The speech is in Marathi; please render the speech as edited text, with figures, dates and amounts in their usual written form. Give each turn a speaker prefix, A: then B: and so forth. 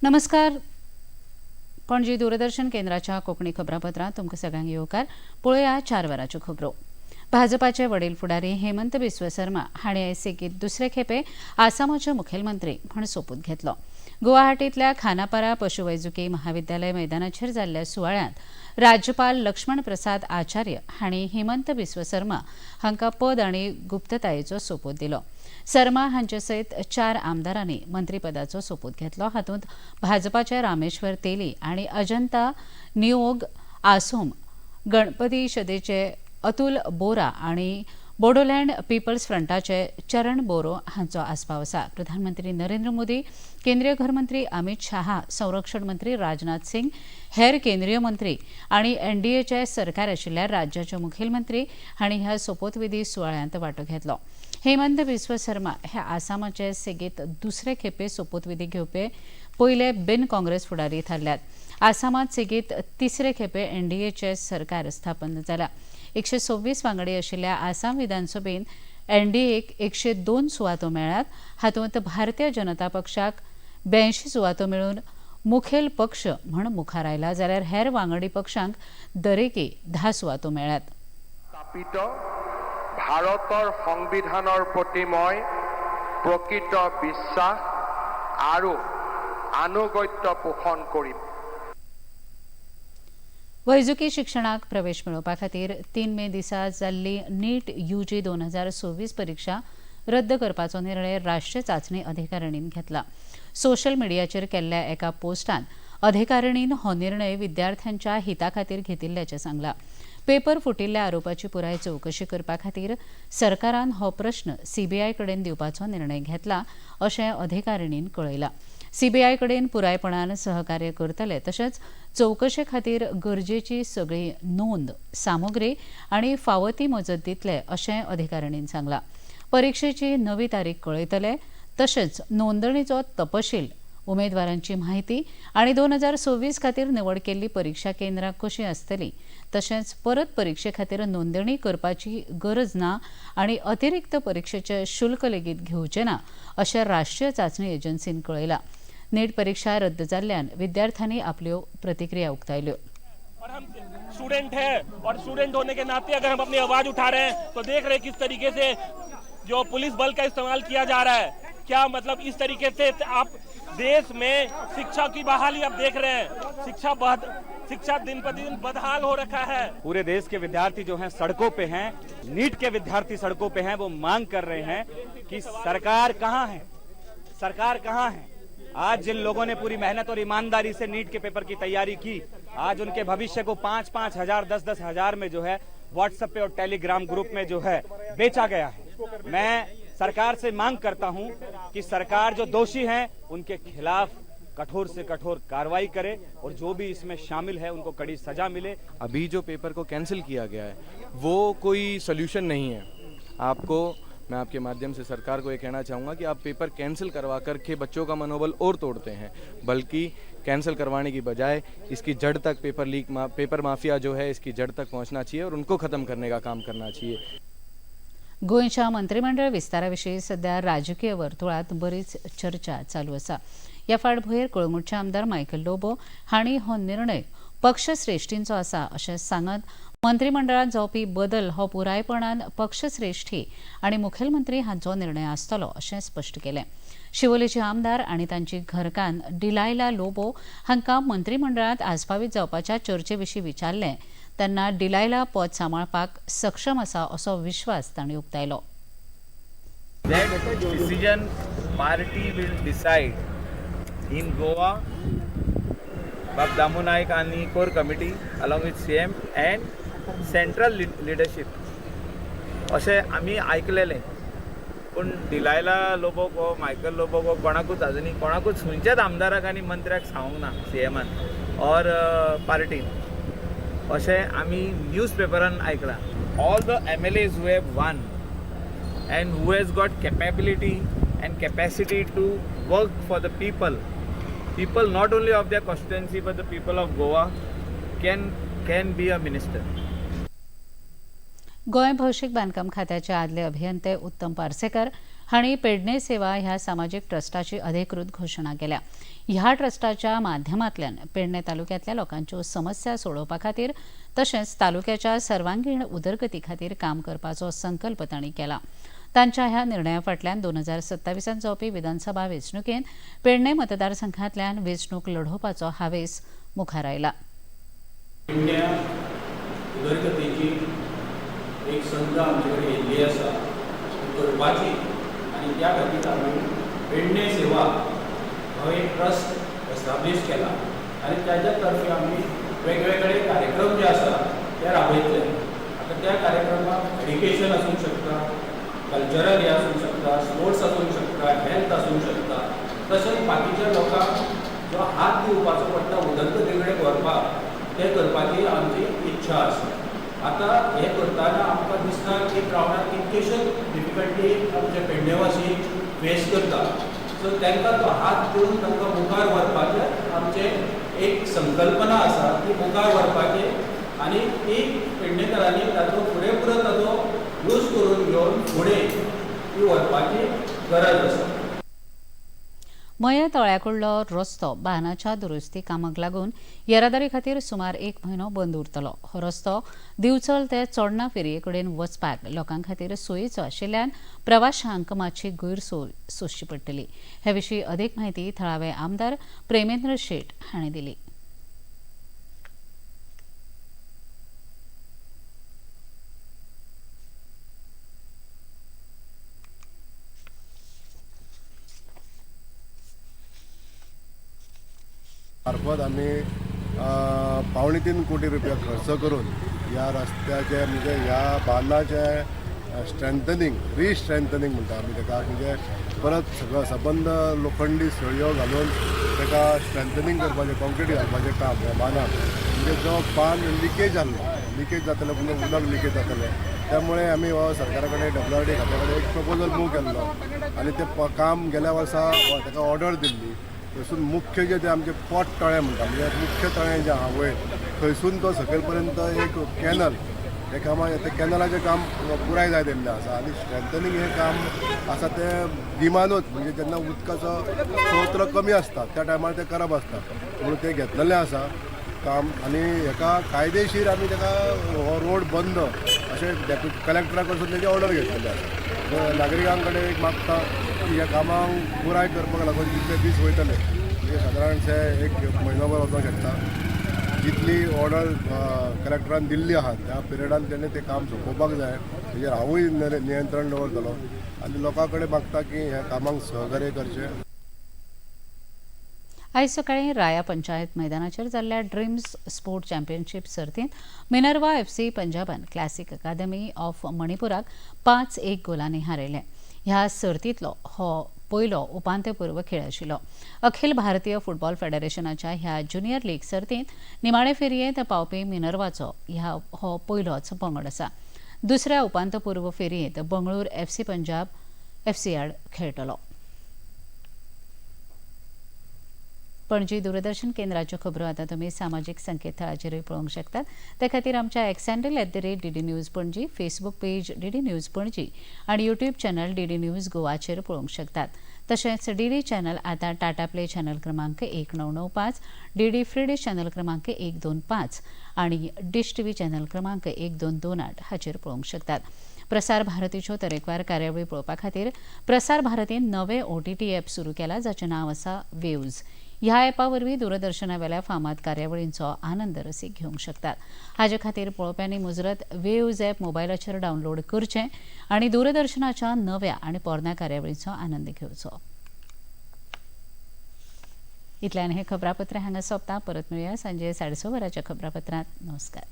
A: नमस्कार. पणजी दूरदर्शन केंद्राच्या कोंकणी खबरापत्रांत तुमकां सगळ्यांक येवकार. पळोवया 4 वरांच्यो खबरो. भाजपाचे वडील फुडारी हेमंत बिस्व शर्मा हांणी आयज सेगीत दुसरे खेपे आसामाचे मुखेलमंत्री म्हूण सोपूत घेतलो. गुवाहाटींतल्या खानापारा पशुवैजकी महाविद्यालय मैदानाचेर जाल्ल्या सुवाळ्यांत राज्यपाल लक्ष्मण प्रसाद आचार्य हांणी हेमंत बिस्व शर्मा हांकां पद आनी गुप्ततायेचो सोपूत दिलो. शर्मा हांचे सयत 4 आमदारांनी मंत्रीपदाचो सोपूत घेतलो. हातूंत भाजपाचे रामेश्वर तेली आनी अजंता निओग आसोम, गणपती शदेचे अतुल बोरा आनी बोडोलँड पीपल्स फ्रंटाचे चरण बोरो हांचो आस्पाव आसा. प्रधानमंत्री नरेंद्र मोदी, केंद्रीय घरमंत्री अमित शाह, संरक्षण मंत्री राजनाथ सिंग, हेर केंद्रीय मंत्री आनी एनडीएचे सरकार आशिल्ल्या राज्याचे मुखेलमंत्री हांणी ह्या सोपूतविधी सुवाळ्यांत वांटो घेतलो. हेमंत बिस्व शर्मा हे आसामाचे सेगीत दुसरे खेपे सोपूतविधी घेवपी पयले बिन काँग्रेस फुडारी थारल्यात. आसामांत सेगीत तिसरे खेपे एनडीएचे सरकार स्थापन जालां. 126 वांगडी आशिल्ल्या आसाम विधानसभेत एनडीएक 102 सुवातो मेळ्ळ्यात. हातूंत भारतीय जनता पक्षाक 82 सुवातो मेळून मुखेल पक्ष म्हूण मुखार आयला, जाल्यार हेर वांगडी पक्षांक दरेकी 10 सुवातो मेळ्ळ्यात.
B: भारतर संविधाনৰ प्रति मैं प्रकृत विश्वास और अनुगत्य पोषण करिम.
A: वैजकी शिक्षणाक प्रवेश मेळोवपा खातीर 3 मे दिसा जाल्ली नीट यूजी 2024 परीक्षा रद्द करपाचो निर्णय राष्ट्रीय चांचणी अधिकारिणीन घेतला. सोशल मिडियाचेर केल्ल्या एका पोस्टान अधिकारिणीन हो निर्णय विद्यार्थ्यांच्या हिता खातीर घेतिल्ल्याचें सांगलां. पेपर फुटिल्ल्या आरोपाची पुराय चवकशी करपा खातीर सरकारान हो प्रस्न सीबीआय कडेन दिवपाचो निर्णय घेतला अशें अधिकारिणीन कळयलां. सीबीआय कडेन पुरायपणान सहकार्य करतले, तशेंच चवकशे खातीर गरजेची सगळी नोंद, सामुग्री आनी फावो ती मजत दितले अशें अधिकारिणीन सांगलां. परीक्षेची नवी तारीख कळयतले, तशेंच नोंदणीचो तपशील, उमेदवारांची म्हायती आनी 2026 खातीर निवड केल्ली परीक्षा केंद्रां कशी आसतली, तशेंच परत परीक्षे खातीर नोंदणी करपाची गरज ना आनी अतिरिक्त परीक्षेचे शुल्क लेगीत घेवचे ना अशें राष्ट्रीय चांचणी एजन्सीन कळयलां. नीट परीक्षा रद्द जाल्ल्यान विद्यार्थ्यांनी आपल्यो प्रतिक्रिया उक्तायल्यो.
C: और हम स्टूडेंट हैं और स्टूडेंट होने के नाते अगर हम अपनी आवाज उठा रहे हैं तो देख रहे हैं किस तरीके से जो पुलिस बल का इस्तेमाल किया जा रहा है. क्या मतलब इस तरीके से आप देश में शिक्षा की बहाली आप देख रहे हैं, शिक्षा दिन प्रतिदिन बदहाल हो रखा है.
D: पूरे देश के विद्यार्थी जो हैं सड़कों पे हैं, नीट के विद्यार्थी सड़कों पे हैं, वो मांग कर रहे हैं कि सरकार कहां है, सरकार कहां है. आज जिन लोगों ने पूरी मेहनत और ईमानदारी से नीट के पेपर की तैयारी की, आज उनके भविष्य को 5-5 हजार 10-10 हजार में जो है व्हाट्सएप पे और टेलीग्राम ग्रुप में जो है बेचा गया है. मैं सरकार से मांग करता हूं कि सरकार जो दोषी हैं उनके खिलाफ कठोर से कठोर कार्रवाई करे और जो भी इसमें शामिल है उनको कड़ी सजा मिले.
E: अभी जो पेपर को कैंसिल किया गया है वो कोई सोल्यूशन नहीं है. मैं आपके माध्यम से सरकार को ये कहना चाहूँगा कि आप पेपर कैंसिल करवा करके बच्चों का मनोबल और तोड़ते हैं, बल्कि कैंसिल करवाने की बजाय इसकी जड़ तक पेपर माफिया जो है इसकी जड़ तक पहुँचना चाहिए और उनको ख़त्म करने का काम करना चाहिए.
A: गोंयच्या मंत्रिमंडळ विस्ताराविशीं सध्या राजकीय वर्तुळांत बरीच चर्चा चालू आसा. ह्या फाटभुंयेर कळंगूटचे आमदार मायकल लोबो हांणी हो निर्णय पक्षश्रेश्ठींचो आसा अशें सांगत मंत्रिमंडळांत जावपी बदल हो पुरायपणान पक्षश्रेश्ठी आनी मुखेलमंत्री हांचो निर्णय आसतलो अशें स्पश्ट केलें. शिवोलेचे आमदार आनी तांची घरकान्न डिलायला लोबो हांकां मंत्रिमंडळांत आस्पावीत जावपाच्या चर्चेविशीं विचारलें तेन्ना डिलायला पद सांबाळपाक सक्षम आसा असो विश्वास तांणी उक्तायलो.
F: That decision party will decide in Goa. Bab Damu Naik and core committee along with CM and central leadership. असे आम्ही ऐकलेले, पण डिलायला लोबो को मायकल लोबो को कोणाकूच अजून कोणाकूच खंयच्याच आमदाराक आनी मंत्र्याक सांगूंक ना सीएमान और पार्टीन. असे आम्ही न्यूज पेपरान ऐकला. All the MLAs who have won and who has got capability and capacity to work for the people not only of their constituency but the people of Goa can be a minister.
A: Goa भौशीक बांदकाम खात्याचे आदले अभियंते उत्तम पार्सेकर हांणी पेडणे सेवा ह्या सामाजीक ट्रस्टाची अधिकृत घोशणा केल्या. ह्या ट्रस्टाच्या माध्यमांतल्यान पेडणे तालुक्यांतल्या लोकांच्यो समस्या सोडोवपा खातीर तशेंच तालुक्याच्या सर्वांगीण उदरगती खातीर काम करपाचो संकल्प तांणी केला. तांच्या ह्या निर्णया फाटल्यान 2027 जावपी विधानसभा वेंचणुकेंत पेडणे मतदारसंघांतल्यान वेंचणूक लढोवपाचो हावेस मुखार आयला.
G: पेडण्या उदरगतीची एक संद आमचे कडेन येयल्ली आसा करपाची आनी त्या खातीर आमी पेडणे सेवा हो एक ट्रस्ट एस्टाब्लीश केला आनी ताच्या तर्फे आमी वेगवेगळे कार्यक्रम जे आसा ते राबयतले. आतां त्या कार्यक्रमाक एड्युकेशन आसूंक शकता, कल्चरल हे आसूंक शकता, स्पोर्ट्स आसूंक शकता, हेल्थ आसूंक शकता, तशेंच बाकीच्या लोकांक जो हात दिवपाचो पडटा उदरगती कडेन व्हरपाक ते करपाची आमची इच्छा आसा. आतां हे करतना आमकां दिसता की ग्रावंडार कितकेशे डिफिकल्टी आमचे पेडणेवासी फेस करता. सो तांकां तो हात दिवन तांकां मुखार व्हरपाचें आमचें एक संकल्पना आसा ती मुखार व्हरपाची आनी ती पेडणेकरांनी ताचो पुरेपूर ताचो यूज करून घेवन फुडें ती व्हरपाची गरज आसा.
A: मये तळ्याकडलो रस्तो बांदाच्या दुरुस्ती कामाक लागून येरादारी खातीर सुमार 1 म्हयनो बंद उरतलो. हो रस्तो दिवचल ते चोडणा फेरये कडेन वचपाक लोकां खातीर सोयीचो आशिल्ल्यान प्रवाशांक मातशी गैरसोय सोंसची पडटली. हे विशीं अदीक म्हायती थळावे आमदार प्रेमेंद्र शेट हांणी दिली.
H: मार्फत आम्ही 2.25 कोटी रुपया खर्च करून या रस्त्याचे म्हणजे ह्या बांदाचे स्ट्रेंथनिंग रिस्ट्रेंथनिंग म्हणटा आमी ताका, म्हणजे परत सगळो सबंद लोखंडी सळयो घालून ताका स्ट्रेंथनिंग करपाचें, कॉन्क्रीट घालपाचें काम ह्या बांदाक. म्हणजे जो बांद लिकेज जातलो म्हणजे उदक लिकेज जातलें, त्यामुळे आमी हो सरकारा कडेन WRD खात्या कडेन एक प्रपोजल मूव केल्लो आनी तें काम गेल्या वर्सा ताका ऑर्डर दिल्ली. थंयसून मुख्य जे आमचे पोट तळें म्हणटा म्हणजे मुख्य तळें जें आहा वयर थंयसून तो सकयल पर्यंत एक कॅनल हे कामां ते कॅनलाचें काम पुराय जाय दिल्लें आसा आनी स्ट्रेंथनिंग हें काम आसा तें गिमानूच म्हणजे जेन्ना उदकाचो स्त्रोत्र कमी आसता त्या टायमार तें करप आसता म्हणून तें घेतलेलें आसा काम. आनी हेका कायदेशीर आमी ताका हो रोड बंद अशें डेप्युटी कलेक्टरा कडसून तेजी ऑर्डर घेतलेली आसा. नागरिकां कडेन एक मागता की ह्या कामांक पुराय करपाक लागून जितले दीस वयतले म्हणजे सादारणशे 1 म्हयनोभर वचोंक शकता. जितली ऑर्डर कलेक्टरान दिल्ली आहा त्या पिरियडान तेणें तें काम सोंपोवपाक जाय, तेजेर हांवूय नियंत्रण दवरतलो आनी लोकां कडेन मागता की ह्या कामांक सहकार्य करचें.
A: आयज सकाळीं राया पंचायत मैदानाचेर जाल्ल्या ड्रीम्स स्पोर्ट चॅम्पियनशीप सर्तींत मिनर्वा FC पंजाबान क्लासीक अकादमी ऑफ मणिपुराक 5-1 गोलांनी हारयलें. ह्या सर्तींतलो हो पयलो उपांत्यपूर्व खेळ आशिल्लो. अखिल भारतीय फुटबॉल फेडरेशनाच्या ह्या ज्युनियर लीग सर्तींत निमाणे फेरयेंत पावपी मिनर्वाचो हो पयलोच पंगड आसा. दुसऱ्या उपांत्यपूर्व फेरयेंत बंगळूर FC पंजाब FC आड खेळटलो. पणजी दूरदर्शन केंद्राच्यो खबरो आतां तुमी सामाजीक संकेतथळाचेरूय पळोवंक शकतात. ते खातीर आमच्या x handle @DD news Panaji, Facebook page DD news Panaji आनी युट्यूब चॅनल DD न्यूज गोवाचेर पळोवंक शकतात. तशेंच DD चॅनल आतां टाटा प्ले चॅनल क्रमांक 1995, DD फ्री डिश चॅनल क्रमांक 125 आनी डिश TV चॅनल क्रमांक 1228 हाचेर पळोवंक शकतात. प्रसार भारतीच्यो तरेकवार कार्यावळी पळोवपा खातीर प्रसार भारतीन नवें OTT ॲप सुरू केलां जाचें नांव आसा वेव्ज. ह्या ॲपा वरवीं दूरदर्शना वेल्या फामाद कार्यावळींचो आनंद रसीक घेवंक शकतात. हाचे खातीर पळोवप्यांनी मुजरत वेव्ज ॲप मोबायलाचेर डावनलोड करचें आनी दूरदर्शनाच्या नव्या आनी पोरन्या कार्यावळींचो आनंद घेवचो. इतल्यान हें खबरापत्र हांगा सोंपता. परत मेळुया सांजे 6:30 वरांच्या खबरापत्रांत. नमस्कार.